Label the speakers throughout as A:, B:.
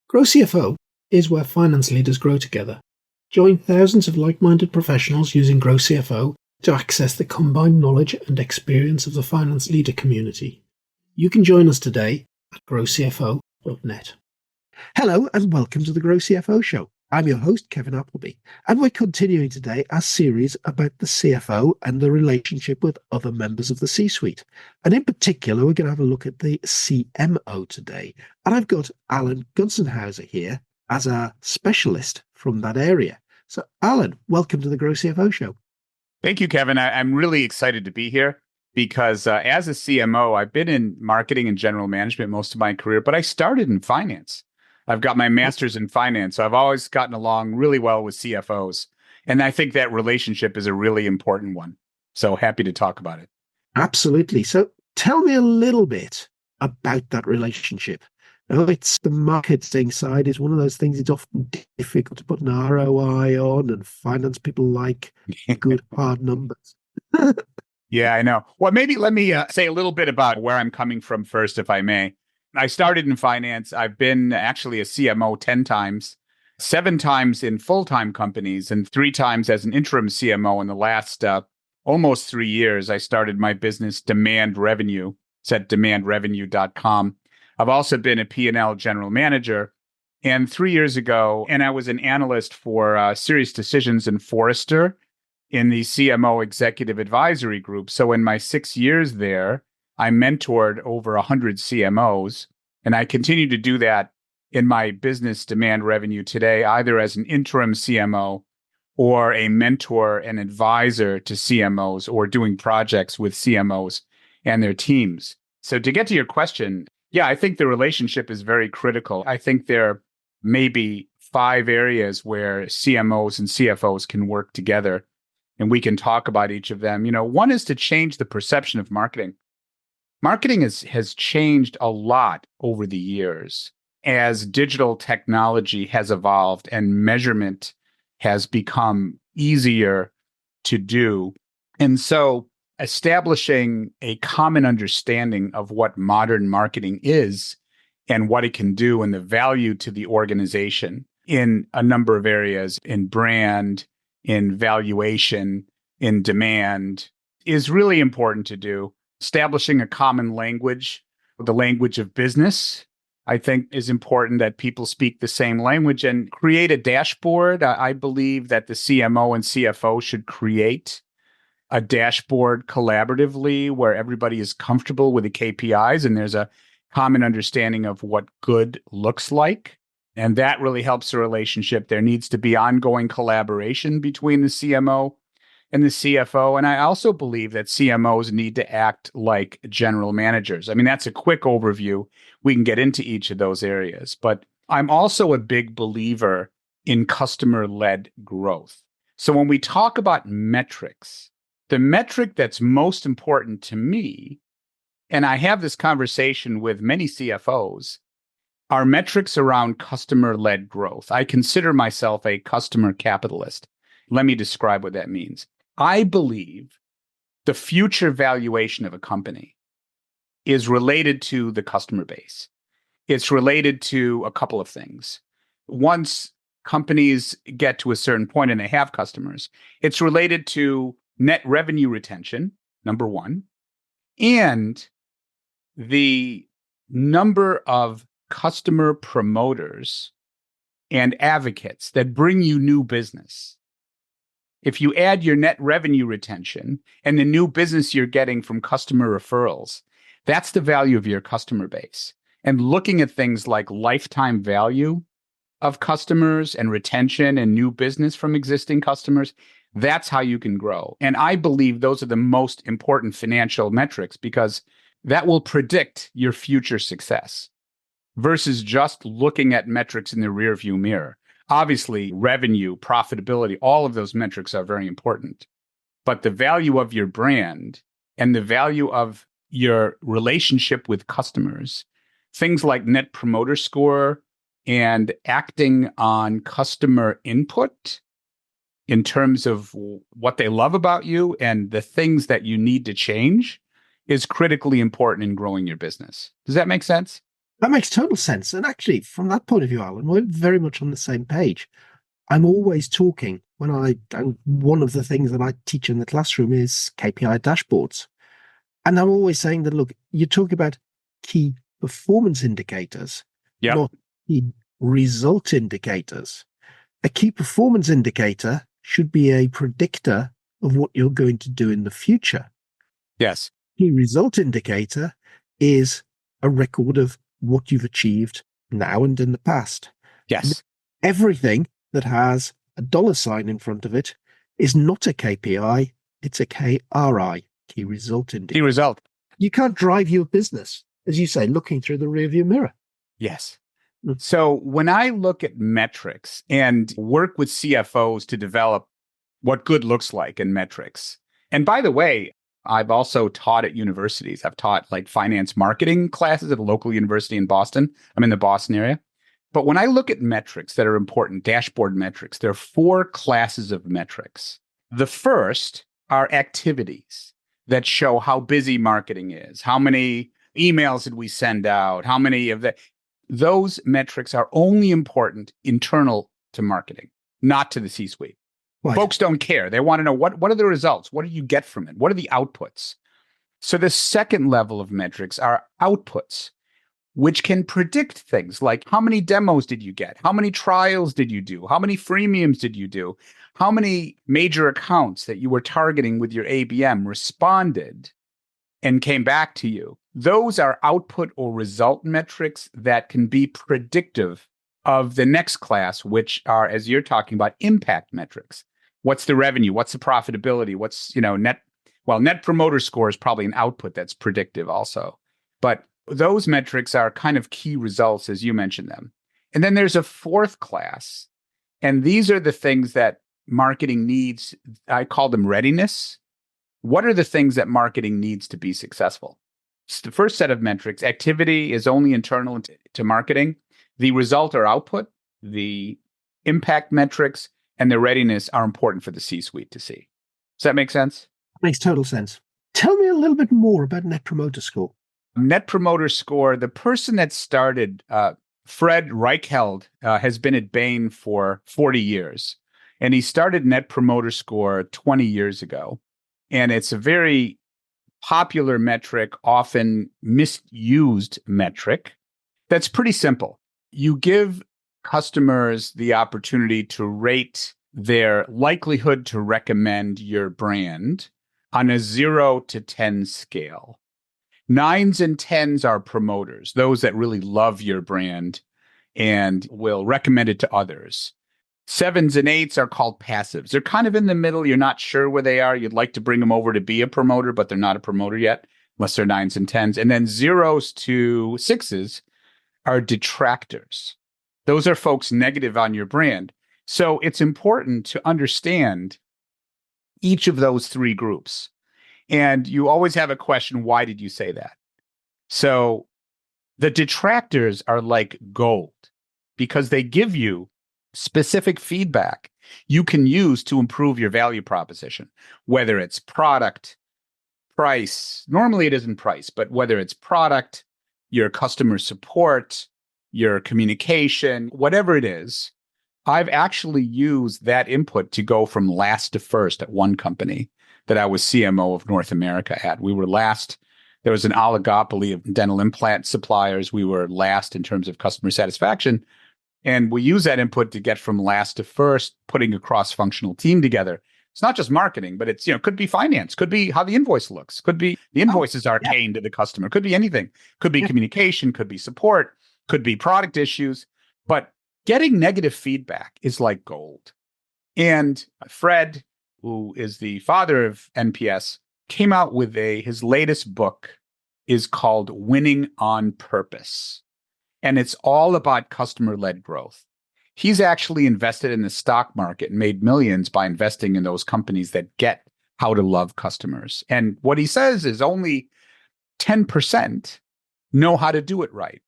A: Grow CFO is where finance leaders grow together. Join thousands of like-minded professionals using Grow CFO to access the combined knowledge and experience of the finance leader community. You can join us today at growcfo.net. Hello and welcome to the Grow CFO Show. I'm your host, Kevin Appleby, and we're continuing today our series about the CFO and the relationship with other members of the C-suite. And in particular, we're going to have a look at the CMO today. And I've got Alan Gonsenhauser here as our specialist from that area. So Alan, welcome to the Grow CFO Show.
B: Thank you, Kevin. I'm really excited to be here because as a CMO, I've been in marketing and general management most of my career, but I started in finance. I've got my master's in finance, so I've always gotten along really well with CFOs. And I think that relationship is a really important one. So happy to talk about it.
A: Absolutely. So tell me a little bit about that relationship. Now, it's the marketing side is one of those things it's often difficult to put an ROI on, and finance people like good hard numbers.
B: Yeah, I know. Well, maybe let me say a little bit about where I'm coming from first, if I may. I started in finance. I've been actually a CMO 10 times, 7 times in full-time companies, and 3 times as an interim CMO. In the last almost 3 years, I started my business Demand Revenue. It's at demandrevenue.com. I've also been a P&L general manager. And 3 years ago, and I was an analyst for Serious Decisions and Forrester in the CMO Executive Advisory Group. So in my 6 years there, I mentored over 100 CMOs, and I continue to do that in my business Demand Revenue today, either as an interim CMO or a mentor and advisor to CMOs or doing projects with CMOs and their teams. So to get to your question, yeah, I think the relationship is very critical. I think there may be 5 areas where CMOs and CFOs can work together, and we can talk about each of them. One is to change the perception of marketing. Marketing has changed a lot over the years as digital technology has evolved and measurement has become easier to do. And so establishing a common understanding of what modern marketing is and what it can do and the value to the organization in a number of areas, in brand, in valuation, in demand, is really important to do. Establishing a common language, the language of business, I think is important that people speak the same language and create a dashboard. I believe that the CMO and CFO should create a dashboard collaboratively where everybody is comfortable with the KPIs and there's a common understanding of what good looks like. And that really helps the relationship. There needs to be ongoing collaboration between the CMO and the CFO. And I also believe that CMOs need to act like general managers. I mean, that's a quick overview. We can get into each of those areas. But I'm also a big believer in customer-led growth. So when we talk about metrics, the metric that's most important to me, and I have this conversation with many CFOs, are metrics around customer-led growth. I consider myself a customer capitalist. Let me describe what that means. I believe the future valuation of a company is related to the customer base. It's related to a couple of things. Once companies get to a certain point and they have customers, it's related to net revenue retention, number one, and the number of customer promoters and advocates that bring you new business. If you add your net revenue retention and the new business you're getting from customer referrals, that's the value of your customer base. And looking at things like lifetime value of customers and retention and new business from existing customers, that's how you can grow. And I believe those are the most important financial metrics because that will predict your future success versus just looking at metrics in the rearview mirror. Obviously, revenue, profitability, all of those metrics are very important. But the value of your brand and the value of your relationship with customers, things like Net Promoter Score and acting on customer input in terms of what they love about you and the things that you need to change is critically important in growing your business. Does that make sense?
A: That makes total sense. And actually, from that point of view, Alan, we're very much on the same page. I'm always talking and one of the things that I teach in the classroom is KPI dashboards. And I'm always saying that, look, you talk about key performance indicators,
B: Yep.
A: not key result indicators. A key performance indicator should be a predictor of what you're going to do in the future.
B: Yes.
A: Key result indicator is a record of what you've achieved now and in the past.
B: Yes.
A: Everything that has a dollar sign in front of it is not a KPI, it's a KRI, key result
B: Key
A: indicator.
B: result.
A: You can't drive your business, as you say, looking through the rearview mirror.
B: Yes.
A: Mm.
B: So when I look at metrics and work with CFOs to develop what good looks like in metrics, and by the way, I've also taught at universities. I've taught like finance marketing classes at a local university in Boston. I'm in the Boston area. But when I look at metrics that are important, dashboard metrics, there are four classes of metrics. The first are activities that show how busy marketing is, how many emails did we send out, how many of the those metrics are only important internal to marketing, not to the C-suite.
A: Right.
B: Folks don't care. They want to know what are the results? What do you get from it? What are the outputs? So the second level of metrics are outputs, which can predict things like how many demos did you get? How many trials did you do? How many freemiums did you do? How many major accounts that you were targeting with your ABM responded and came back to you? Those are output or result metrics that can be predictive of the next class, which are, as you're talking about, impact metrics. What's the revenue? What's the profitability? What's, net promoter score is probably an output that's predictive also. But those metrics are kind of key results as you mentioned them. And then there's a fourth class, and these are the things that marketing needs. I call them readiness. What are the things that marketing needs to be successful? So the first set of metrics, activity is only internal to marketing. The result or output, the impact metrics, and the readiness are important for the C-suite to see. Does that make sense?
A: Makes total sense. Tell me a little bit more about Net Promoter Score.
B: Net Promoter Score, the person that started, Fred Reichheld, has been at Bain for 40 years. And he started Net Promoter Score 20 years ago. And it's a very popular metric, often misused metric. That's pretty simple. You give customers the opportunity to rate their likelihood to recommend your brand on a 0 to 10 scale. 9s and 10s are promoters, those that really love your brand and will recommend it to others. 7s and 8s are called passives. They're kind of in the middle. You're not sure where they are. You'd like to bring them over to be a promoter, but they're not a promoter yet, unless they're 9s and 10s. And then 0s to 6s are detractors. Those are folks negative on your brand. So it's important to understand each of those three groups. And you always have a question, why did you say that? So the detractors are like gold because they give you specific feedback you can use to improve your value proposition, whether it's product, price. Normally it isn't price, but whether it's product, your customer support, your communication, whatever it is. I've actually used that input to go from last to first at one company that I was CMO of North America at. We were last. There was an oligopoly of dental implant suppliers. We were last in terms of customer satisfaction. And we use that input to get from last to first, putting a cross-functional team together. It's not just marketing, but it's, could be finance, could be how the invoice looks, could be the invoice is arcane to the customer, could be anything, could be communication, could be support, could be product issues. But getting negative feedback is like gold. And Fred, who is the father of NPS, came out with his latest book is called Winning on Purpose. And it's all about customer-led growth. He's actually invested in the stock market and made millions by investing in those companies that get how to love customers. And what he says is only 10% know how to do it right.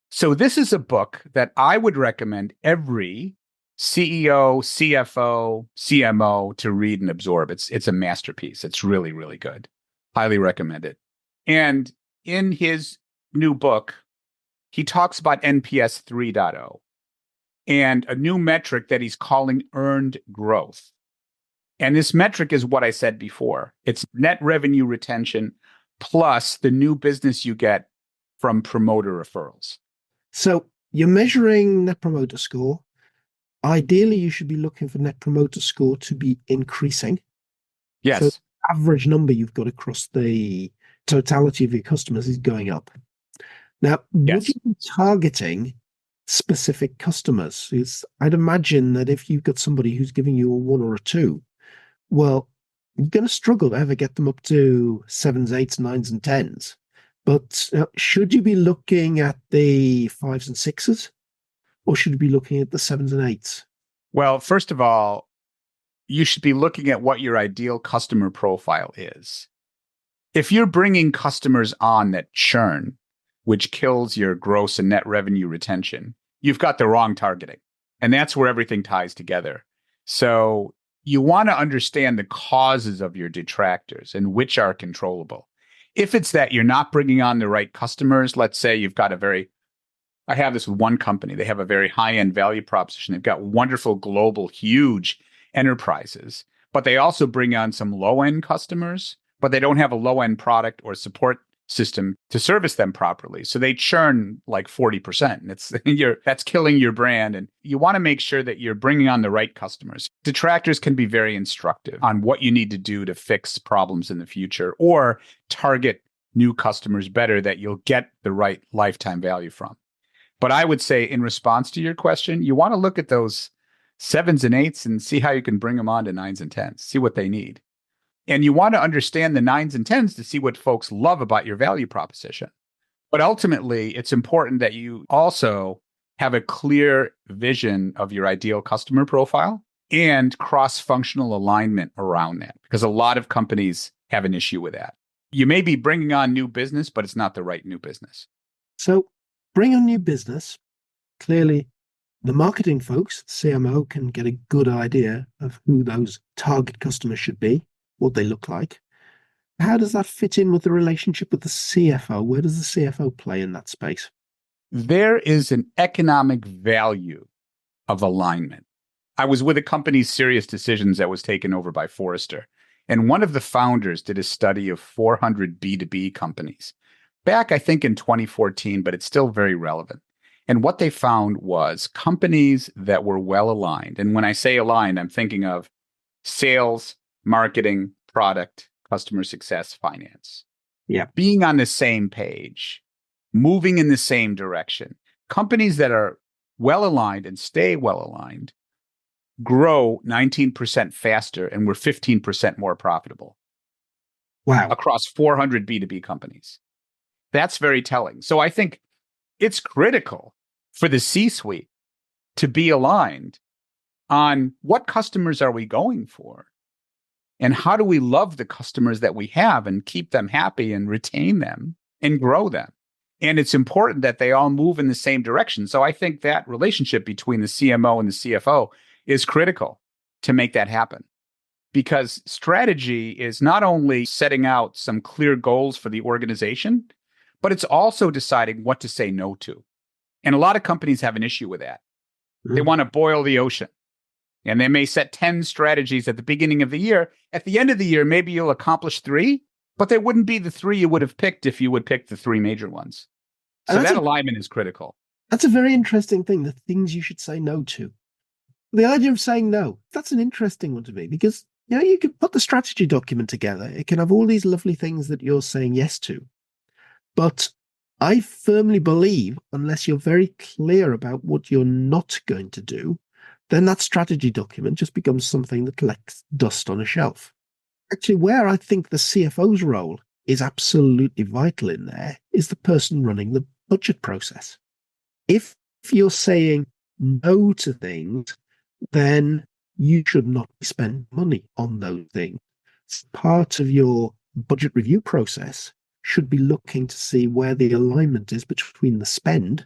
B: So this is a book that I would recommend every CEO, CFO, CMO to read and absorb. It's a masterpiece. It's really, really good. Highly recommend it. And in his new book, he talks about NPS 3.0 and a new metric that he's calling earned growth. And this metric is what I said before. It's net revenue retention plus the new business you get from promoter referrals.
A: So you're measuring Net Promoter Score. Ideally, you should be looking for Net Promoter Score to be increasing. So
B: Yes.
A: the average number you've got across the totality of your customers is going up. Now, would
B: Yes.
A: you be targeting specific customers? I'd imagine that if you've got somebody who's giving you a 1 or a 2, well, you're going to struggle to ever get them up to 7s, 8s, 9s, and 10s. But should you be looking at the 5s and 6s, or should you be looking at the 7s and 8s?
B: Well, first of all, you should be looking at what your ideal customer profile is. If you're bringing customers on that churn, which kills your gross and net revenue retention, you've got the wrong targeting. And that's where everything ties together. So you want to understand the causes of your detractors and which are controllable. If it's that you're not bringing on the right customers, let's say you've got I have this with one company. They have a very high-end value proposition. They've got wonderful global, huge enterprises, but they also bring on some low-end customers, but they don't have a low-end product or support system to service them properly. So they churn like 40%. And that's killing your brand. And you want to make sure that you're bringing on the right customers. Detractors can be very instructive on what you need to do to fix problems in the future or target new customers better that you'll get the right lifetime value from. But I would say in response to your question, you want to look at those 7s and 8s and see how you can bring them on to 9s and 10s, see what they need. And you want to understand the 9s and 10s to see what folks love about your value proposition. But ultimately, it's important that you also have a clear vision of your ideal customer profile and cross-functional alignment around that, because a lot of companies have an issue with that. You may be bringing on new business, but it's not the right new business.
A: So bring on new business. Clearly, the marketing folks, CMO, can get a good idea of who those target customers should be, what they look like. How does that fit in with the relationship with the CFO? Where does the CFO play in that space?
B: There is an economic value of alignment. I was with a company's Serious Decisions that was taken over by Forrester, and one of the founders did a study of 400 B2B companies back, I think, in 2014, but it's still very relevant. And what they found was companies that were well aligned. And when I say aligned, I'm thinking of sales, marketing, product, customer success, finance.
A: Yeah.
B: Being on the same page, moving in the same direction. Companies that are well aligned and stay well aligned grow 19% faster and we're 15% more profitable.
A: Wow.
B: Across 400 B2B companies. That's very telling. So I think it's critical for the C-suite to be aligned on what customers are we going for and how do we love the customers that we have and keep them happy and retain them and grow them. And it's important that they all move in the same direction. So I think that relationship between the CMO and the CFO is critical to make that happen. Because strategy is not only setting out some clear goals for the organization, but it's also deciding what to say no to. And a lot of companies have an issue with that. They want to boil the ocean. And they may set 10 strategies at the beginning of the year. At the end of the year, maybe you'll accomplish 3, but they wouldn't be the 3 you would have picked if you would pick the 3 major ones. So that alignment is critical.
A: That's a very interesting thing, the things you should say no to. The idea of saying no, that's an interesting one to me because you could put the strategy document together. It can have all these lovely things that you're saying yes to. But I firmly believe unless you're very clear about what you're not going to do, then that strategy document just becomes something that collects dust on a shelf. Actually, where I think the CFO's role is absolutely vital in there is the person running the budget process. If you're saying no to things, then you should not spend money on those things. Part of your budget review process should be looking to see where the alignment is between the spend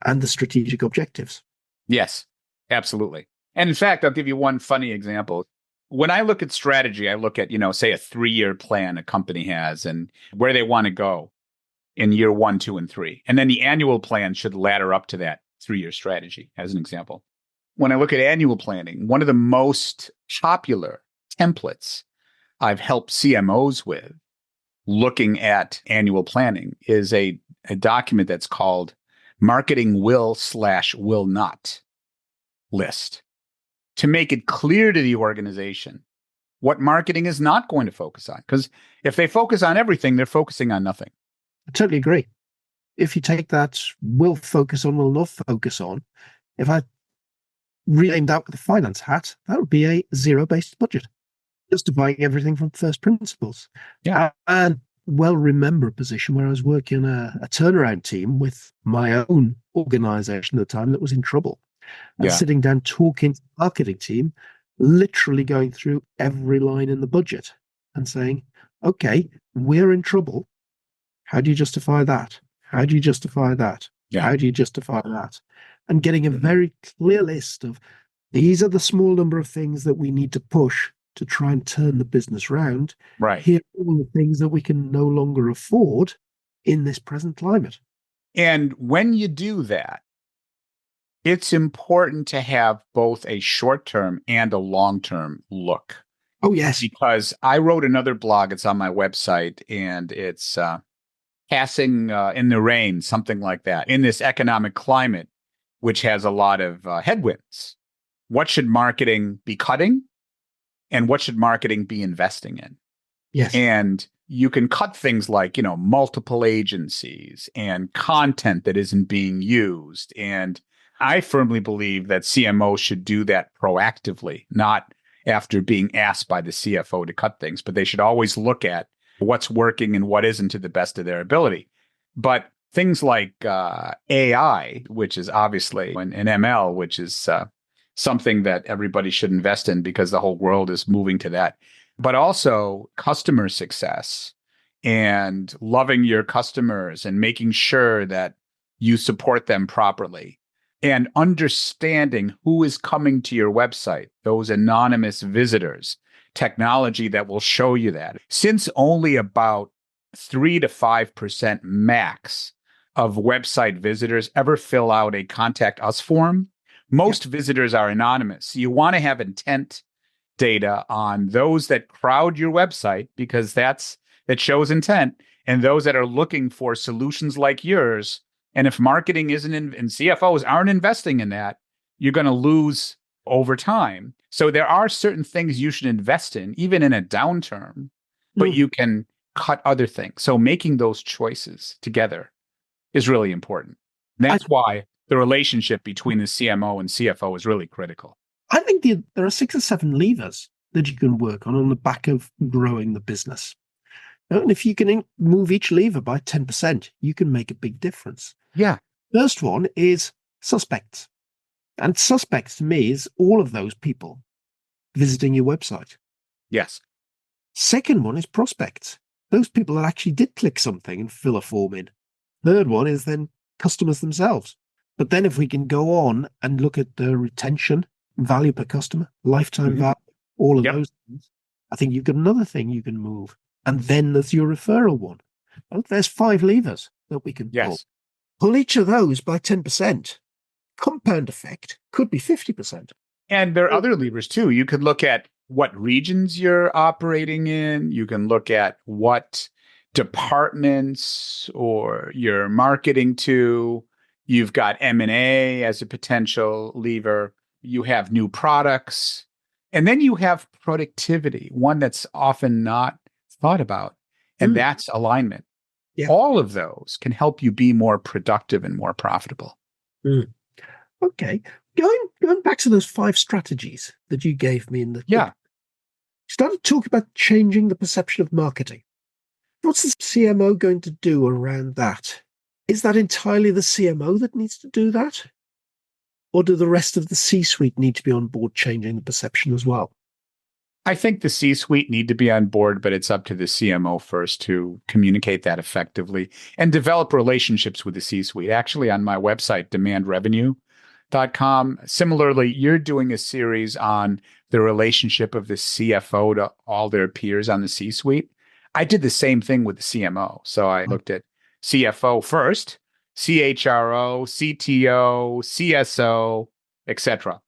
A: and the strategic objectives.
B: Yes, absolutely. And in fact, I'll give you one funny example. When I look at strategy, I look at, say a 3-year plan a company has and where they want to go. in year 1, 2, and 3. And then the annual plan should ladder up to that 3-year strategy, as an example. When I look at annual planning, one of the most popular templates I've helped CMOs with looking at annual planning is a document that's called Marketing Will/Will Not List, to make it clear to the organization what marketing is not going to focus on. Because if they focus on everything, they're focusing on nothing.
A: I totally agree. If you take that will focus on, will not focus on, if I renamed out with a finance hat, that would be a zero-based budget, justifying everything from first principles.
B: Yeah.
A: And well remember a position where I was working a turnaround team with my own organization at the time that was in trouble. And sitting down talking to the marketing team, literally going through every line in the budget and saying, okay, we're in trouble. How do you justify that? How do you justify that?
B: Yeah.
A: How do you justify that? And getting a very clear list of these are the small number of things that we need to push to try and turn the business round.
B: Right.
A: Here are all the things that we can no longer afford in this present climate.
B: And when you do that, it's important to have both a short-term and a long-term look.
A: Oh, yes.
B: Because I wrote another blog, it's on my website, and it's passing in the rain, something like that, in this economic climate, which has a lot of headwinds. What should marketing be cutting? And what should marketing be investing in?
A: Yes.
B: And you can cut things like, multiple agencies and content that isn't being used. And I firmly believe that CMOs should do that proactively, not after being asked by the CFO to cut things, but they should always look at what's working and what isn't to the best of their ability. But things like AI, which is obviously, and ML, which is something that everybody should invest in because the whole world is moving to that, but also customer success and loving your customers and making sure that you support them properly and understanding who is coming to your website, those anonymous visitors, technology that will show you that. Since only about 3 to 5% max of website visitors ever fill out a contact us form, most visitors are anonymous. So you want to have intent data on those that crowd your website because that shows intent, and those that are looking for solutions like yours. And if marketing isn't and CFOs aren't investing in that, you're going to lose over time. So there are certain things you should invest in, even in a downturn, but you can cut other things. So making those choices together is really important. That's why the relationship between the CMO and CFO is really critical.
A: I think there are 6 or 7 levers that you can work on the back of growing the business. And if you can move each lever by 10%, you can make a big difference.
B: Yeah.
A: First one is suspects. And suspects to me is all of those people visiting your website.
B: Yes.
A: Second one is prospects. Those people that actually did click something and fill a form in. Third one is then customers themselves. But then if we can go on and look at the retention, value per customer, lifetime value, all of those things, I think you've got another thing you can move. And then there's your referral one. Well, there's 5 levers that we can pull. Pull each of those by 10%. Compound effect could be 50%.
B: And there are other levers too. You could look at what regions you're operating in. You can look at what departments or you're marketing to. You've got M&A as a potential lever. You have new products. And then you have productivity, one that's often not thought about, and that's alignment. Yeah. All of those can help you be more productive and more profitable.
A: Okay. Going back to those 5 strategies that you gave me in the book, started talking about changing the perception of marketing. What's the CMO going to do around that? Is that entirely the CMO that needs to do that? Or do the rest of the C-suite need to be on board changing the perception as well?
B: I think the C-suite need to be on board, but it's up to the CMO first to communicate that effectively and develop relationships with the C-suite. Actually, on my website, demandrevenue.com, similarly, you're doing a series on the relationship of the CFO to all their peers on the C-suite. I did the same thing with the CMO. So I looked at CFO first, CHRO, CTO, CSO, etc.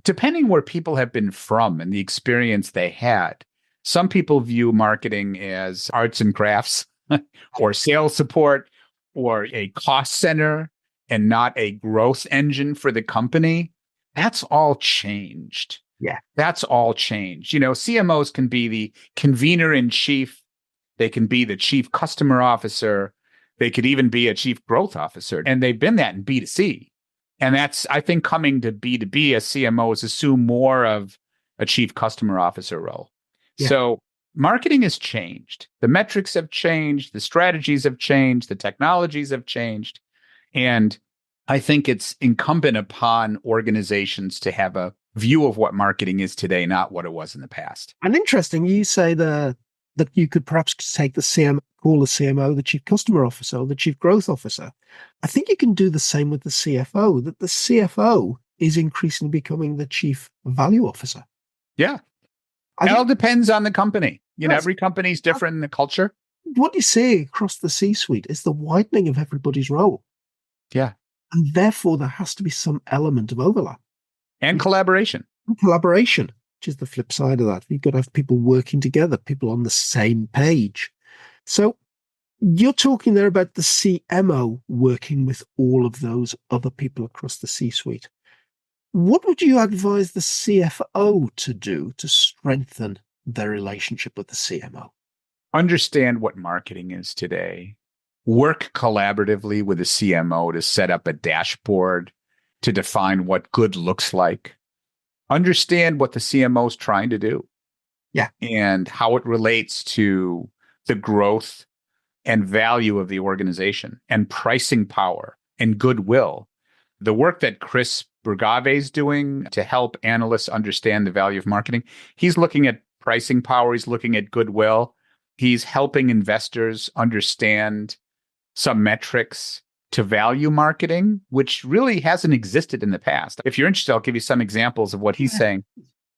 B: Depending where people have been from and the experience they had, some people view marketing as arts and crafts or sales support or a cost center and not a growth engine for the company. That's all changed.
A: Yeah.
B: That's all changed. CMOs can be the convener in chief. They can be the chief customer officer. They could even be a chief growth officer. And they've been that in B2C. And that's, I think, coming to B2B as CMOs assume more of a chief customer officer role.
A: Yeah.
B: So marketing has changed. The metrics have changed. The strategies have changed. The technologies have changed. And I think it's incumbent upon organizations to have a view of what marketing is today, not what it was in the past.
A: And interesting, you say that you could perhaps take call the CMO the chief customer officer or the chief growth officer. I think you can do the same with the CFO, that the CFO is increasingly becoming the chief value officer.
B: Yeah. It all depends on the company. Every company is different in the culture.
A: What you see across the C-suite is the widening of everybody's role.
B: Yeah.
A: And therefore, there has to be some element of overlap.
B: And collaboration.
A: And collaboration, which is the flip side of that. You've got to have people working together, people on the same page. So you're talking there about the CMO working with all of those other people across the C-suite. What would you advise the CFO to do to strengthen their relationship with the CMO?
B: Understand what marketing is today. Work collaboratively with the CMO to set up a dashboard to define what good looks like. Understand what the CMO is trying to do.
A: Yeah.
B: And how it relates to the growth and value of the organization and pricing power and goodwill. The work that Chris Bergave is doing to help analysts understand the value of marketing, he's looking at pricing power, he's looking at goodwill, he's helping investors understand some metrics to value marketing, which really hasn't existed in the past. If you're interested, I'll give you some examples of what he's saying.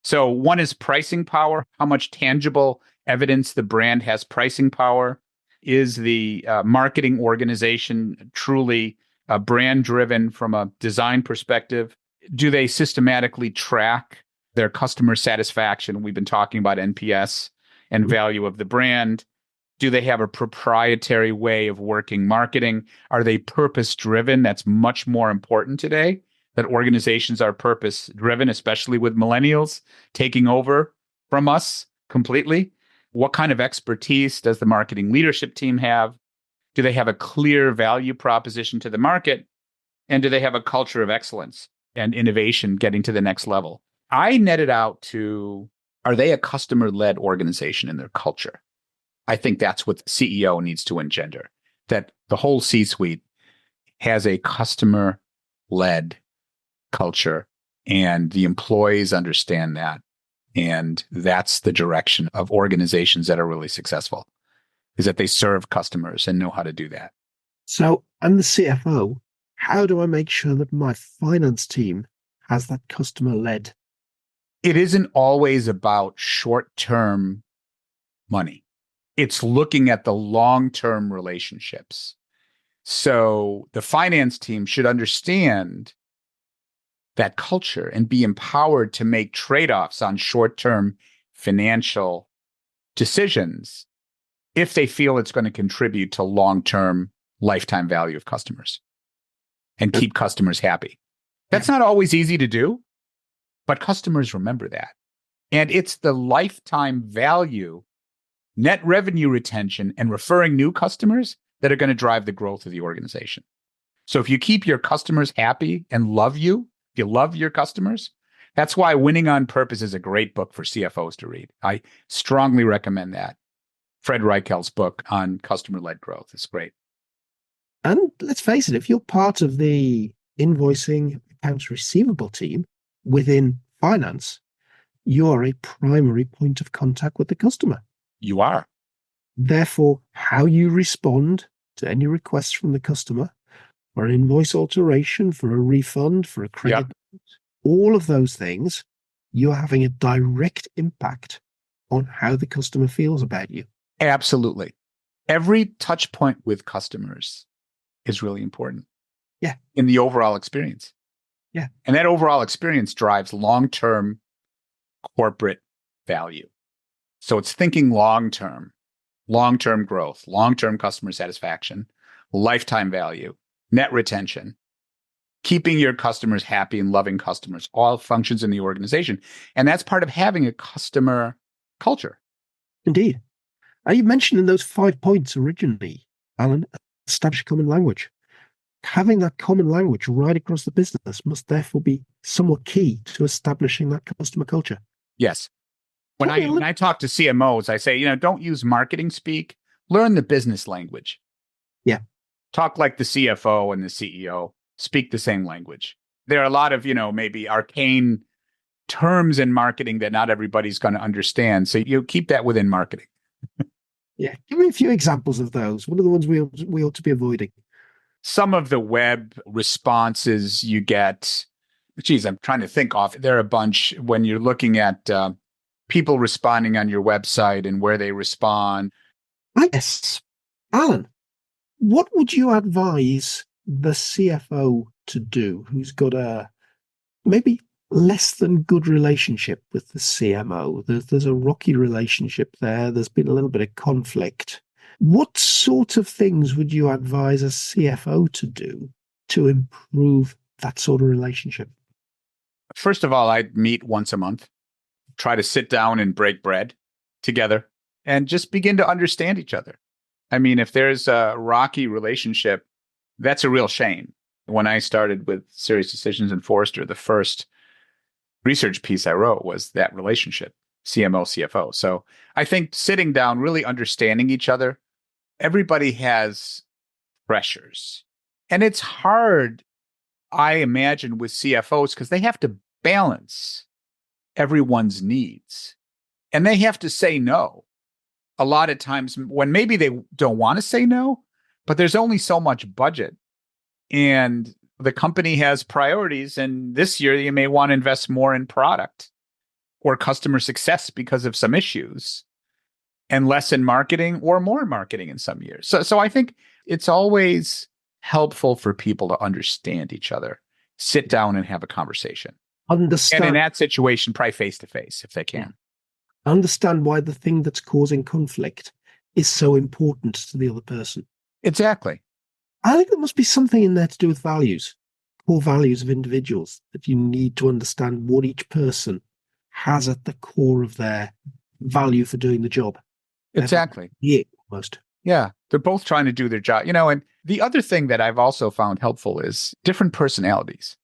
B: So one is pricing power, how much tangible evidence the brand has pricing power. Is the marketing organization truly brand driven from a design perspective? Do they systematically track their customer satisfaction? We've been talking about NPS and value of the brand. Do they have a proprietary way of working marketing? Are they purpose driven? That's much more important today, that organizations are purpose driven, especially with millennials taking over from us completely. What kind of expertise does the marketing leadership team have? Do they have a clear value proposition to the market? And do they have a culture of excellence and innovation getting to the next level? I netted out to, are they a customer-led organization in their culture? I think that's what the CEO needs to engender, that the whole C-suite has a customer-led culture and the employees understand that. And that's the direction of organizations that are really successful, is that they serve customers and know how to do that.
A: So I'm the CFO. How do I make sure that my finance team has that customer-led?
B: It isn't always about short-term money. It's looking at the long-term relationships. So the finance team should understand that culture and be empowered to make trade-offs on short-term financial decisions if they feel it's going to contribute to long-term lifetime value of customers and keep customers happy. That's not always easy to do, but customers remember that. And it's the lifetime value, net revenue retention, and referring new customers that are going to drive the growth of the organization. So if you keep your customers happy and love you, if you love your customers, that's why Winning on Purpose is a great book for CFOs to read. I strongly recommend that. Fred Reichel's book on customer-led growth is great.
A: And let's face it, if you're part of the invoicing accounts receivable team within finance, you are a primary point of contact with the customer.
B: You are.
A: Therefore, how you respond to any requests from the customer for an invoice alteration, for a refund, for a credit, all of those things, you're having a direct impact on how the customer feels about you.
B: Absolutely. Every touch point with customers is really important.
A: Yeah.
B: In the overall experience.
A: Yeah.
B: And that overall experience drives long-term corporate value. So it's thinking long-term growth, long-term customer satisfaction, lifetime value, net retention, keeping your customers happy and loving customers, all functions in the organization. And that's part of having a customer culture.
A: Indeed. You mentioned in those 5 points originally, Alan, establish a common language. Having that common language right across the business must therefore be somewhat key to establishing that customer culture.
B: Yes. When I talk to CMOs, I say, don't use marketing speak, learn the business language.
A: Yeah.
B: Talk like the CFO and the CEO, speak the same language. There are a lot of, maybe arcane terms in marketing that not everybody's going to understand. So you keep that within marketing.
A: Yeah. Give me a few examples of those. What are the ones we ought to be avoiding?
B: Some of the web responses you get, geez, I'm trying to think off. There are a bunch when you're looking at people responding on your website and where they respond.
A: Yes. Alan, what would you advise the CFO to do who's got a maybe less than good relationship with the CMO? There's a rocky relationship there. There's been a little bit of conflict. What sort of things would you advise a CFO to do to improve that sort of relationship?
B: First of all, I'd meet once a month, try to sit down and break bread together and just begin to understand each other. I mean, if there's a rocky relationship, that's a real shame. When I started with Serious Decisions and Forrester, the first research piece I wrote was that relationship, CMO-CFO. So I think sitting down, really understanding each other. Everybody has pressures. And it's hard, I imagine, with CFOs because they have to balance everyone's needs. And they have to say no. A lot of times when maybe they don't want to say no, but there's only so much budget. And the company has priorities. And this year you may want to invest more in product or customer success because of some issues, and less in marketing or more marketing in some years. So I think it's always helpful for people to understand each other, sit down and have a conversation.
A: Understand.
B: And in that situation, probably face to face if they can.
A: Understand why the thing that's causing conflict is so important to the other person.
B: Exactly.
A: I think there must be something in there to do with values, core values of individuals, that you need to understand what each person has at the core of their value for doing the job.
B: Exactly.
A: Yeah, almost.
B: Yeah. They're both trying to do their job. And the other thing that I've also found helpful is different personalities.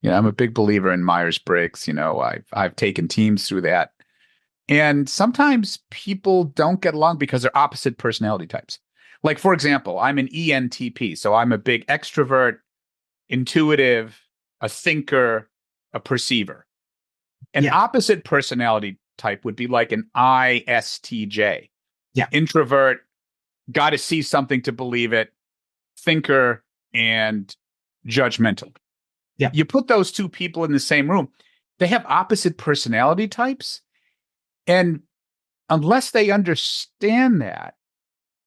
B: I'm a big believer in Myers-Briggs. I've taken teams through that. And sometimes people don't get along because they're opposite personality types. Like, for example, I'm an ENTP. So I'm a big extrovert, intuitive, a thinker, a perceiver. An opposite personality type would be like an ISTJ.
A: Yeah.
B: Introvert, got to see something to believe it, thinker, and judgmental.
A: Yeah.
B: You put those two people in the same room, they have opposite personality types. And unless they understand that,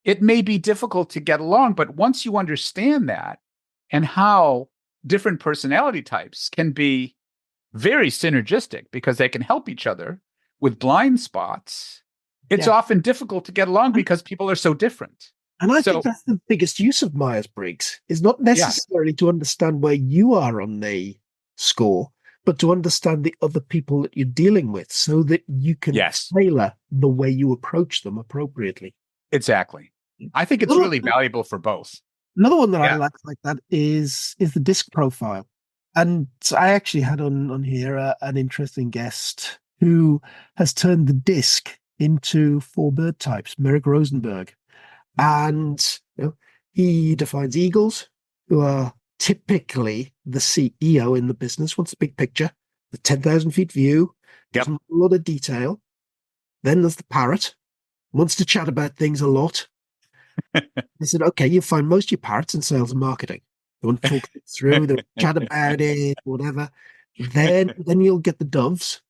B: it may be difficult to get along. But once you understand that and how different personality types can be very synergistic because they can help each other with blind spots, it's often difficult to get along because people are so different.
A: And I think that's the biggest use of Myers-Briggs, is not necessarily to understand where you are on the score, but to understand the other people that you're dealing with so that you can tailor the way you approach them appropriately.
B: Exactly. I think it's really valuable for both.
A: Another one that I like that is the disc profile. And I actually had on here an interesting guest who has turned the disc into 4 bird types, Merrick Rosenberg. And he defines eagles, who are typically the CEO in the business, wants the big picture, the 10,000 feet view, a lot of detail. Then there's the parrot, wants to chat about things a lot. They said, okay, you find most of your parrots in sales and marketing. They want to talk it through, they chat about it, whatever. Then you'll get the doves.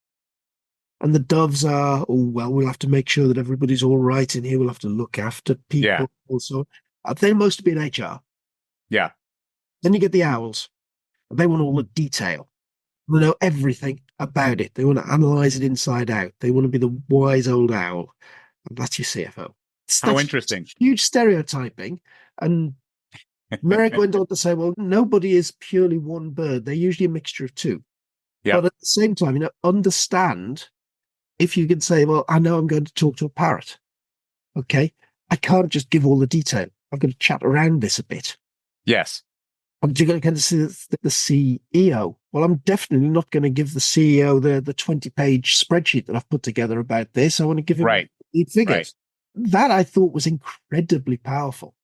C: And the doves are, oh, well, we'll have to make sure that everybody's all right in here. We'll have to look after
B: Yeah.
C: people also. They're most to be in HR.
B: Yeah.
C: Then you get the owls. They want all the detail. They know everything about it. They want to analyze it inside out. They want to be the wise old owl. And that's your CFO.
B: How
C: That's
B: interesting.
C: huge stereotyping. And Merrick went on to say, well, nobody is purely one bird. They're usually a mixture of two.
B: Yeah.
C: But at the same time, understand if you can say, well, I know I'm going to talk to a parrot. Okay. I can't just give all the detail. I've got to chat around this a bit.
B: Yes.
C: I'm going to see the CEO. Well, I'm definitely not going to give the CEO the 20-page spreadsheet that I've put together about this. I want to give him figures.
B: Right.
C: That I thought was incredibly powerful.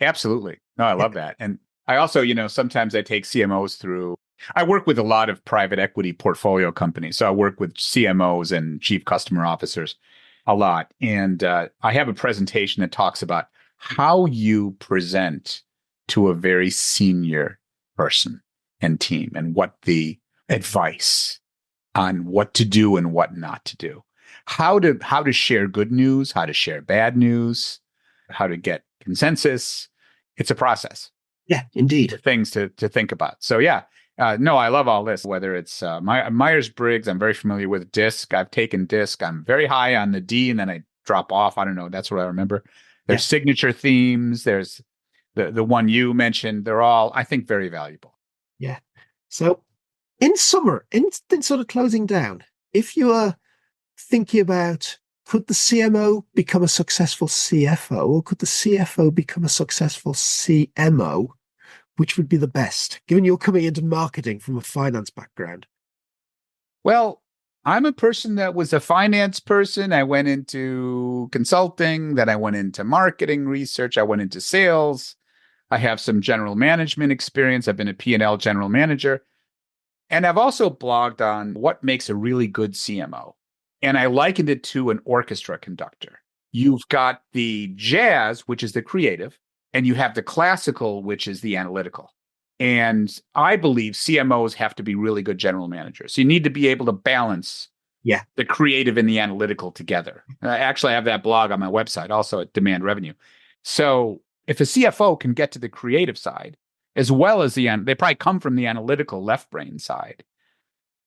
B: Absolutely. No, I love that. And I also, sometimes I take CMOs through. I work with a lot of private equity portfolio companies. So I work with CMOs and chief customer officers a lot. And I have a presentation that talks about how you present to a very senior person and team and what the advice on what to do and what not to do. How to share good news, how to share bad news, how to get consensus. It's a process.
C: Yeah, indeed.
B: Things to think about. So yeah, no, I love all this, whether it's Myers-Briggs, I'm very familiar with DISC. I've taken DISC. I'm very high on the D and then I drop off. I don't know. That's what I remember. There's signature themes. There's the one you mentioned. They're all, I think, very valuable.
C: Yeah. So in summer, in sort of closing down, if you are thinking about, could the CMO become a successful CFO or could the CFO become a successful CMO? Which would be the best, given you're coming into marketing from a finance background?
B: Well, I'm a person that was a finance person. I went into consulting, then I went into marketing research. I went into sales. I have some general management experience. I've been a P&L general manager. And I've also blogged on what makes a really good CMO. And I likened it to an orchestra conductor. You've got the jazz, which is the creative, and you have the classical, which is the analytical. And I believe CMOs have to be really good general managers. So you need to be able to balance the creative and the analytical together. Actually, I have that blog on my website, also at Demand Revenue. So if a CFO can get to the creative side, as well as they probably come from the analytical left brain side.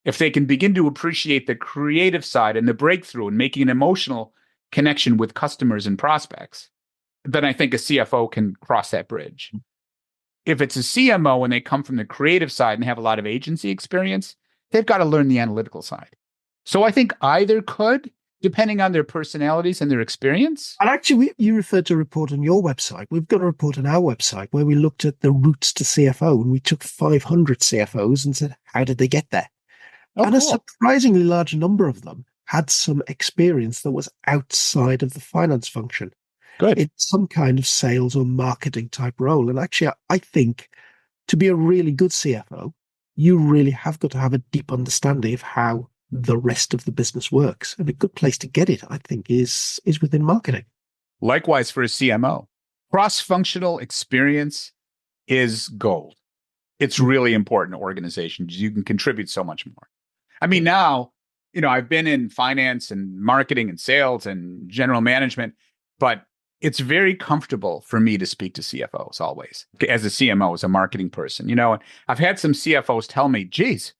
B: If they can begin to appreciate the creative side and the breakthrough and making an emotional connection with customers and prospects, then I think a CFO can cross that bridge. If it's a CMO and they come from the creative side and have a lot of agency experience, they've got to learn the analytical side. So I think either could, depending on their personalities and their experience.
C: And actually, you referred to a report on your website. We've got a report on our website where we looked at the routes to CFO, and we took 500 CFOs and said, how did they get there? And a surprisingly large number of them had some experience that was outside of the finance function.
B: Good.
C: It's some kind of sales or marketing type role. And actually, I think to be a really good CFO, you really have got to have a deep understanding of how the rest of the business works. And a good place to get it, I think, is within marketing.
B: Likewise for a CMO. Cross-functional experience is gold. It's really important to organizations. You can contribute so much more. I mean, now, I've been in finance and marketing and sales and general management, but it's very comfortable for me to speak to CFOs always. As a CMO, as a marketing person, I've had some CFOs tell me, geez,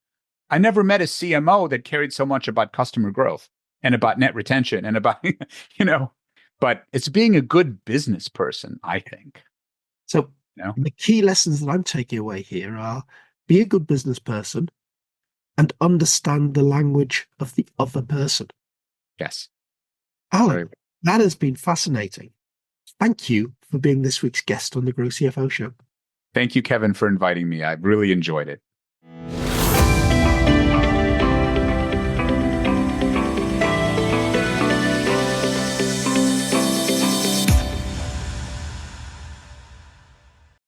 B: I never met a CMO that cared so much about customer growth and about net retention and about, but it's being a good business person, I think.
C: So the key lessons that I'm taking away here are be a good business person and understand the language of the other person.
B: Yes.
C: Alan, that has been fascinating. Thank you for being this week's guest on the Grow CFO Show.
B: Thank you, Kevin, for inviting me. I've really enjoyed it.